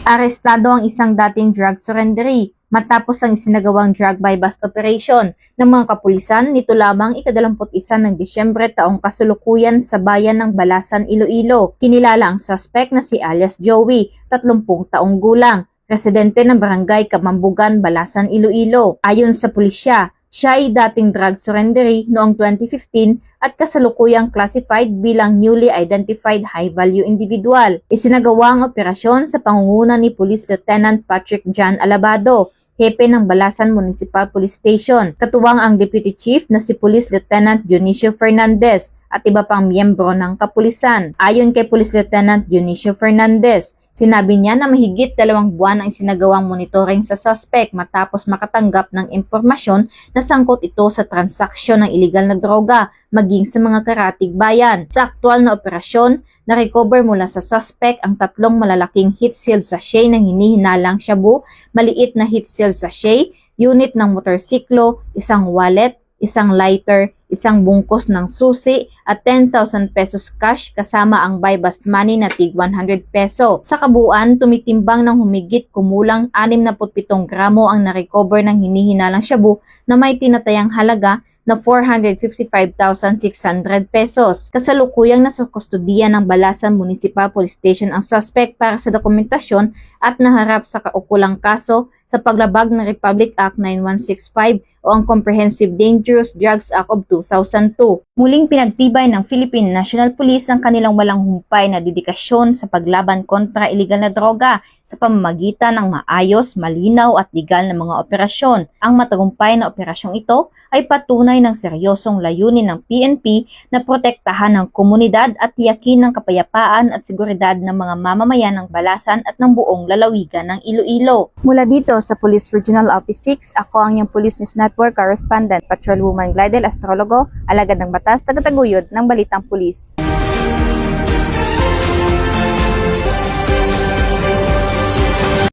Arestado ang isang dating drug surrendery matapos ang isinagawang drug buy-bust operation ng mga kapulisan nito lamang ika-21 ng Disyembre taong kasalukuyan sa bayan ng Balasan, Iloilo. Kinilala ang suspect na si alias Joey, 30 taong gulang, residente ng barangay Kamambugan, Balasan, Iloilo. Ayon sa pulisya, siya ay dating drug surrendery noong 2015 at kasalukuyang classified bilang newly identified high-value individual. Isinagawa ang operasyon sa pangunguna ni Police Lieutenant Patrick John Alabado, hepe ng Balasan Municipal Police Station. Katuwang ang Deputy Chief na si Police Lieutenant Dionisio Fernandez at iba pang miyembro ng kapulisan. Ayon kay Police Lieutenant Dionisio Fernandez, sinabi niya na mahigit 2 buwan ang isinagawang monitoring sa suspect matapos makatanggap ng impormasyon na sangkot ito sa transaksyon ng iligal na droga maging sa mga karatig bayan. Sa aktual na operasyon, na-recover mula sa suspect ang 3 malalaking heat-sealed sachet ng hinihinalang shabu, maliit na heat-sealed sachet, unit ng motorsiklo, isang wallet, isang lighter, isang bungkos ng susi at 10,000 pesos cash kasama ang buy-bust money na tig 100 peso. Sa kabuuan, tumitimbang ng humigit kumulang 67 gramo ang na-recover ng hinihinalang shabu na may tinatayang halaga na 455,600 pesos. Kasalukuyang nasa kustudiya ng Balasan Municipal Police Station ang suspect para sa dokumentasyon at naharap sa kaukulang kaso sa paglabag ng Republic Act 9165 o ang Comprehensive Dangerous Drugs Act of 2002. Muling pinagtibay ng Philippine National Police ang kanilang walang humpay na dedikasyon sa paglaban kontra iligal na droga sa pamamagitan ng maayos, malinaw at legal na mga operasyon. Ang matagumpay na operasyong ito ay patunay ng seryosong layunin ng PNP na protektahan ang komunidad at tiyakin ng kapayapaan at seguridad ng mga mamamayan ng Balasan at ng buong lalawigan ng Iloilo. Mula dito sa Police Regional Office 6, ako ang iyong Police News Network Correspondent, Patrolwoman Glidel Astrologo, alagad ng batas, tagataguyod ng Balitang Pulis.